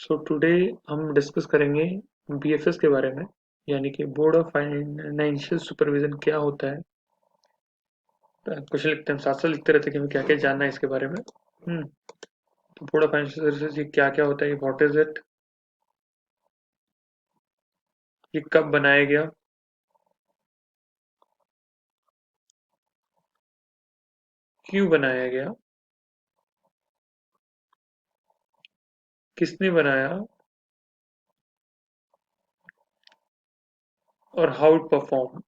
So today हम discuss करेंगे BFS के बारे में, यानी कि बोर्ड ऑफ फाइनेंशियल सुपरविजन क्या होता है। क्वेश्चन लिखते हैं, साथ साथ लिखते रहते हैं कि हमें क्या क्या जानना है इसके बारे में। तो बोर्ड ऑफ फाइनेंशियल सर्विसेज ये क्या क्या होता है, व्हाट इज इट, ये कब बनाया गया, क्यों बनाया गया, किसने बनाया और हाउ इट परफॉर्म।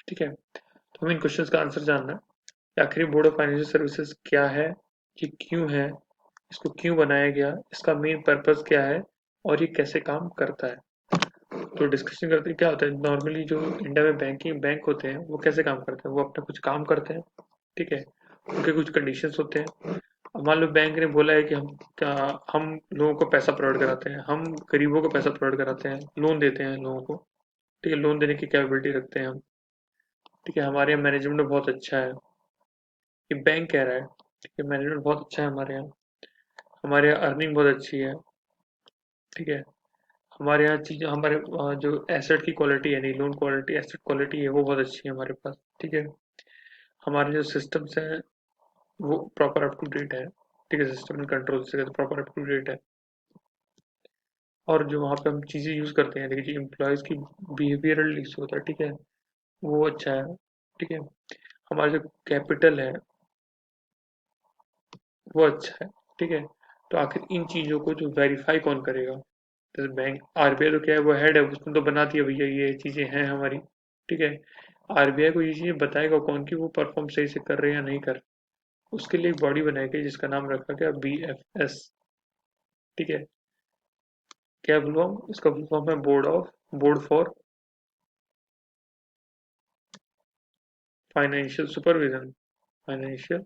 ठीक है, तो हमें इन क्वेश्चंस का आंसर जानना है कि आखिर बोर्ड ऑफ फाइनेंशियल सर्विसेज क्या है, ये क्यों है, इसको क्यों बनाया गया, इसका मेन पर्पस क्या है और ये कैसे काम करता है। तो डिस्कशन करते हैं क्या होता है। नॉर्मली जो इंडिया में बैंकिंग बैंक होते हैं वो कैसे काम करते हैं, वो अपना कुछ काम करते हैं। ठीक है, उनके कुछ कंडीशंस होते हैं। अब मान लो बैंक ने बोला है कि हम लोगों को पैसा प्रोवाइड कराते हैं, हम गरीबों को पैसा प्रोवाइड कराते हैं, लोन देते हैं लोगों को। ठीक है, लोन देने की कैपेबिलिटी रखते हैं हम। ठीक है, हमारे यहाँ मैनेजमेंट बहुत अच्छा है, ये बैंक कह रहा है। ठीक है, मैनेजमेंट बहुत अच्छा है हमारे यहाँ अर्निंग बहुत अच्छी है। ठीक है, हमारे यहाँ चीज हमारे जो एसेट की क्वालिटी है, नहीं लोन क्वालिटी, एसेट क्वालिटी है वो बहुत अच्छी है हमारे पास। ठीक है, हमारे जो सिस्टम्स हैं वो प्रॉपर अप टू डेट है। ठीक है, सिस्टम एंड कंट्रोल से प्रॉपर अप टू डेट है। और जो वहाँ पे हम चीज़ें यूज़ करते हैं, देखिए जो एम्प्लॉयज़ की बिहेवियरल इशू होता है, ठीक है, वो अच्छा है। ठीक है, हमारा जो कैपिटल है वो अच्छा है। ठीक है, तो आखिर इन चीज़ों को जो वेरीफाई कौन करेगा। जैसे बैंक आरबीआई तो क्या है, वो हेड है, उसने तो बना दिया भैया ये चीज़ें हैं हमारी। ठीक है, आरबीआई को ये चीज़ें बताएगा कौन कि वो परफॉर्म सही से कर रहे हैं या नहीं कर रहे। उसके लिए एक बॉडी बनाई गई जिसका नाम रखा गया बीएफएस। ठीक है, क्या फुल फॉर्म, इसका फुल फॉर्म है board for financial supervision. Financial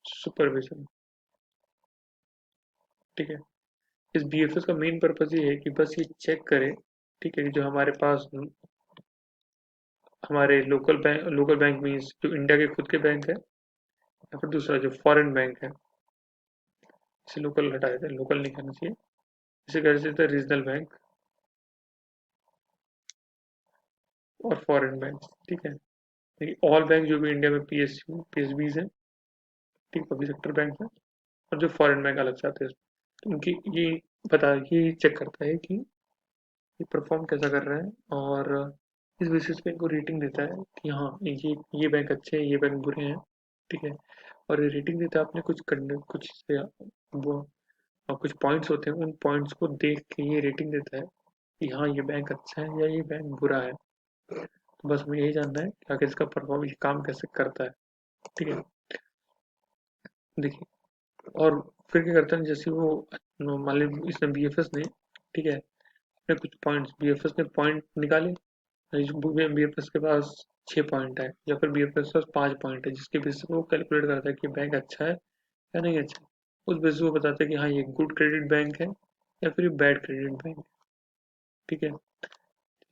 supervision. ठीक है, इस बीएफएस का मेन पर्पज ये है कि बस ये चेक करे। ठीक है, कि जो हमारे पास हमारे लोकल बैंक मीन्स जो इंडिया के खुद के बैंक है, या फिर दूसरा जो फॉरेन बैंक है, इसे लोकल हटा देते हैं, लोकल नहीं कहना चाहिए, इसे कह देते हैं रीजनल बैंक और फॉरेन बैंक। ठीक है, ऑल बैंक जो भी इंडिया में पीएसयू पीएसबीज हैं, ठीक पब्लिक सेक्टर बैंक है, और जो फॉरेन बैंक अलग से आते हैं, तो उनकी ये चेक करता है कि ये परफॉर्म कैसा कर रहा है, और इस बेसिस पे इनको रेटिंग देता है कि हाँ ये बैंक अच्छे हैं, ये बैंक बुरे हैं। ठीक है, और ये रेटिंग देता है अपने वो कुछ पॉइंट्स होते हैं, उन पॉइंट्स को देख के ये रेटिंग देता है कि हाँ ये बैंक अच्छा है या ये बैंक बुरा है। तो बस हमें यही जानना है कि आखिर इसका परफॉर्म ये काम कैसे करता है। ठीक है, देखिए, और फिर क्या करता है, जैसे वो मान ली इसने बीएफएस ने, ठीक है, अपने कुछ पॉइंट्स बीएफएस ने पॉइंट निकाले। बीएफएस के पास 6 पॉइंट है या फिर बीएफएस के पास 5 पॉइंट है, जिसके बेसिस पे वो कैलकुलेट करता है कि बैंक अच्छा है या नहीं अच्छा है। उस बेसिस पे वो बताता है कि हाँ ये गुड क्रेडिट बैंक है या फिर ये बैड क्रेडिट बैंक है। ठीक है,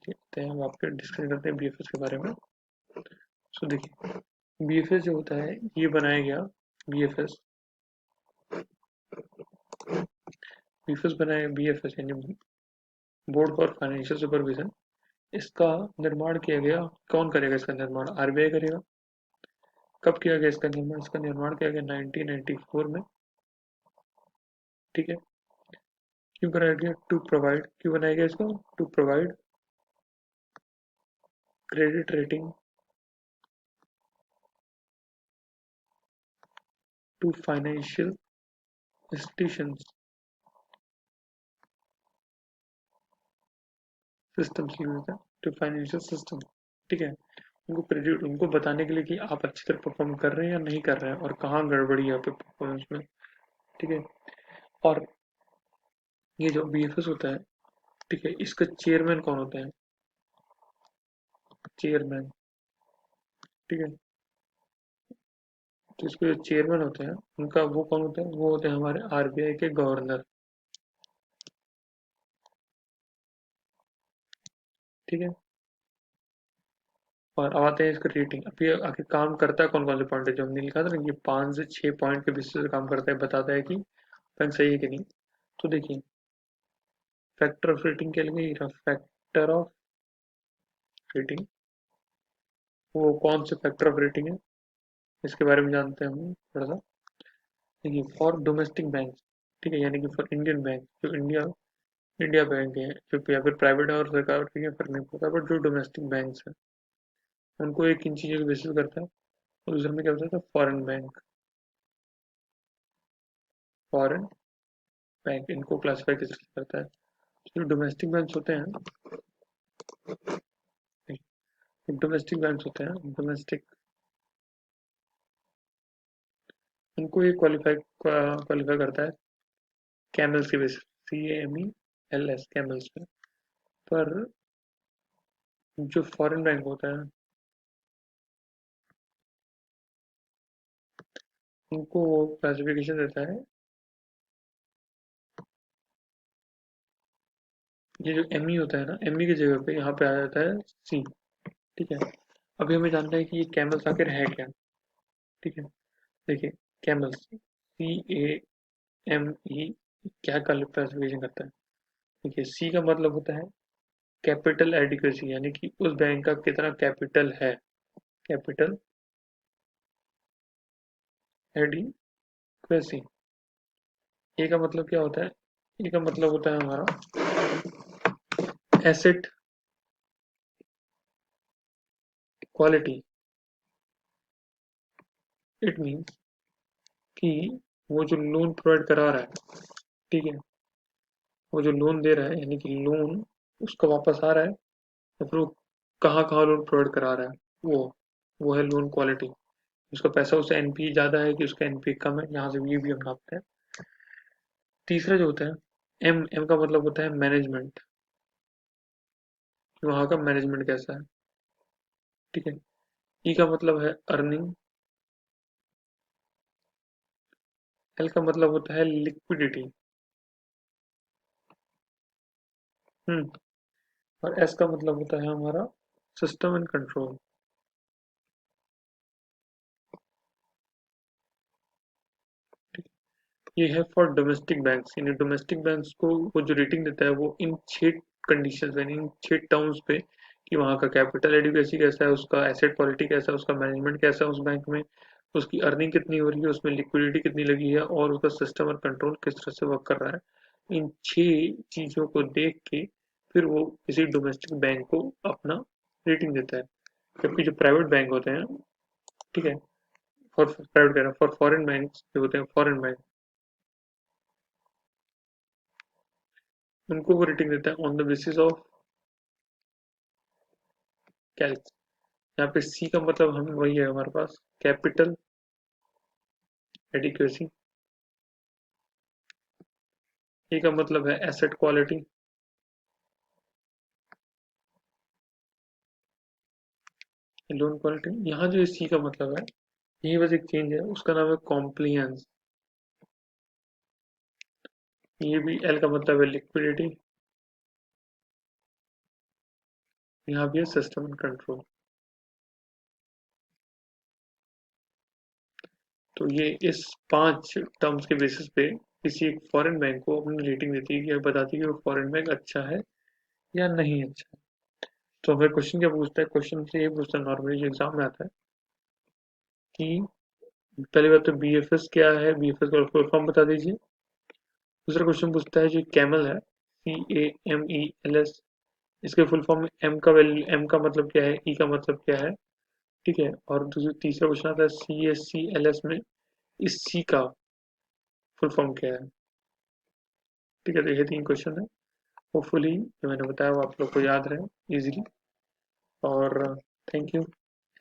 तो हम आपके डिस्कस करते हैं बीएफएस के बारे में। सो देखिए, बीएफएस जो होता है ये बनाया गया, बीएफएस बीएफएस बनाया बीएफएस यानी बोर्ड फॉर फाइनेंशियल सुपरविजन। इसका निर्माण किया गया, कौन करेगा इसका निर्माण, आरबीआई करेगा। कब किया गया इसका निर्माण, इसका निर्माण किया गया 1994 में। ठीक है, क्यों बनाया गया, टू प्रोवाइड, क्यों बनाया गया इसको, to provide credit rating to financial institutions, systems की होता है, टू फाइनेंशियल सिस्टम। ठीक है, उनको क्रेडिट, उनको बताने के लिए कि आप अच्छी तरह परफॉर्म कर रहे हैं या नहीं कर रहे हैं और कहाँ गड़बड़ी है यहाँ पे परफॉर्मेंस में। ठीक है, और ये जो बीएफएस होता है, ठीक है, इसका चेयरमैन कौन होता है, चेयरमैन। ठीक है, तो इसके जो चेयरमैन होते हैं उनका वो कौन होता है, वो होते हैं हमारे आरबीआई के गवर्नर। ठीक है, और अब आते हैं इसका रेटिंग। अब ये आखिर काम करता है कौन कौन से पॉइंट है, जो हमने लिखा था ना, ये 5 से 6 पॉइंट के बेसिस पे काम करता है, बताता है कि बैंक सही है कि नहीं। तो देखिए, फैक्टर ऑफ रेटिंग के लिए फैक्टर ऑफ रेटिंग, वो कौन से फैक्टर ऑफ रेटिंग है इसके बारे में जानते हैं हम थोड़ा सा। देखिए, फॉर डोमेस्टिक बैंक, ठीक है, यानी कि फॉर इंडियन बैंक, जो इंडिया इंडिया बैंक है, जो या फिर प्राइवेट है और सरकार, ठीक है, फर्क नहीं पड़ता, बट जो डोमेस्टिक बैंक है उनको एक इन चीजों के बेसिस करता है। और दूसरे में क्या होता है, फॉरेन बैंक, फॉरेन बैंक, इनको क्लासिफाई किस तरह से करता है। जो डोमेस्टिक बैंक होते हैं, डोमेस्टिक बैंक होते हैं, डोमेस्टिक, उनको ये क्वालिफाई क्वालिफाई करता है कैमल्स के बेसिस, CAMELS, कैमल्स पे। पर जो फॉरेन बैंक होता है उनको वो क्लासिफिकेशन देता है, ये जो ME होता है ना, ME की जगह पे यहाँ पे आ जाता है C, ठीक है। अभी हमें जानना है कि ये कैमल्स आखिर है क्या, ठीक है। देखिए, कैमल्स, CAME क्या क्लासिफिकेशन करता है। देखिए, C का मतलब होता है कैपिटल एडिक्वेसी, यानी कि उस बैंक का कितना कैपिटल है, कैपिटल एडिक्वेसी। ए का मतलब क्या होता है, ए का मतलब होता है हमारा एसेट क्वालिटी। इट मीन्स कि वो जो लोन प्रोवाइड करा रहा है, ठीक है, वो जो लोन दे रहा है, यानी कि लोन उसका वापस आ रहा है, या फिर वो कहाँ कहाँ लोन प्रोवाइड करा रहा है, वो है लोन क्वालिटी। उसका पैसा, उससे NPA ज्यादा है कि उसका NPA कम है, यहाँ से ये भी हम नापते हैं। तीसरा जो होता है M, M का मतलब होता है मैनेजमेंट, कि वहाँ का मैनेजमेंट कैसा है, ठीक है। E का मतलब है अर्निंग, L का मतलब होता है लिक्विडिटी, हम्म, और S का मतलब होता है हमारा सिस्टम एंड कंट्रोल। ये है फॉर डोमेस्टिक बैंक्स, यानी डोमेस्टिक बैंक्स को वो जो रेटिंग देता है वो इन 6 कंडीशंस, यानी इन 6 टर्म्स पे, कि वहाँ का कैपिटल एडिक्वेसी कैसा है, उसका एसेट क्वालिटी कैसा है, उसका मैनेजमेंट कैसा है उस बैंक में, उसकी अर्निंग कितनी हो रही है, उसमें लिक्विडिटी कितनी लगी है, और उसका सिस्टम और कंट्रोल किस तरह से वर्क कर रहा है। इन 6 चीजों को देख के फिर वो किसी डोमेस्टिक बैंक को अपना रेटिंग देता है। जबकि जो प्राइवेट बैंक होते हैं, ठीक है, फॉर प्राइवेट कह रहा हूँ, फॉर फॉरेन बैंक जो होते हैं, फॉरेन बैंक, उनको वो रेटिंग देता है on the basis of Calc. यहाँ पे C का मतलब हम वही है हमारे पास, कैपिटल एडिक्वेसी। A का मतलब है एसेट क्वालिटी, लोन क्वालिटी। यहाँ जो C का मतलब है, यही बस एक चेंज है, उसका नाम है कॉम्प्लियंस। ये भी L का मतलब है लिक्विडिटी, यहाँ भी है सिस्टम एंड कंट्रोल। तो ये इस 5 टर्म्स के बेसिस पे किसी एक फॉरेन बैंक को अपनी रेटिंग देती है, कि बताती है कि वो फॉरेन बैंक अच्छा है या नहीं अच्छा है। तो हमें क्वेश्चन क्या पूछता है, क्वेश्चन से ये पूछता है नॉर्मली जो एग्जाम में आता है, कि पहली बात तो BFS क्या है, BFS का फुल फॉर्म बता दीजिए। दूसरा क्वेश्चन पूछता है जो कैमल है, CAMELS, इसके फुल फॉर्म में M का वैल्यू, M का मतलब क्या है, E का मतलब क्या है, ठीक है। और तीसरा क्वेश्चन आता है CSCLS में इस C का फुल फॉर्म क्या है, ठीक है। तो ये 3 क्वेश्चन है। होपफुली जो मैंने बताया वो आप लोग को याद रहे इजीली। और thank you,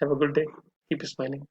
have a good day, keep smiling.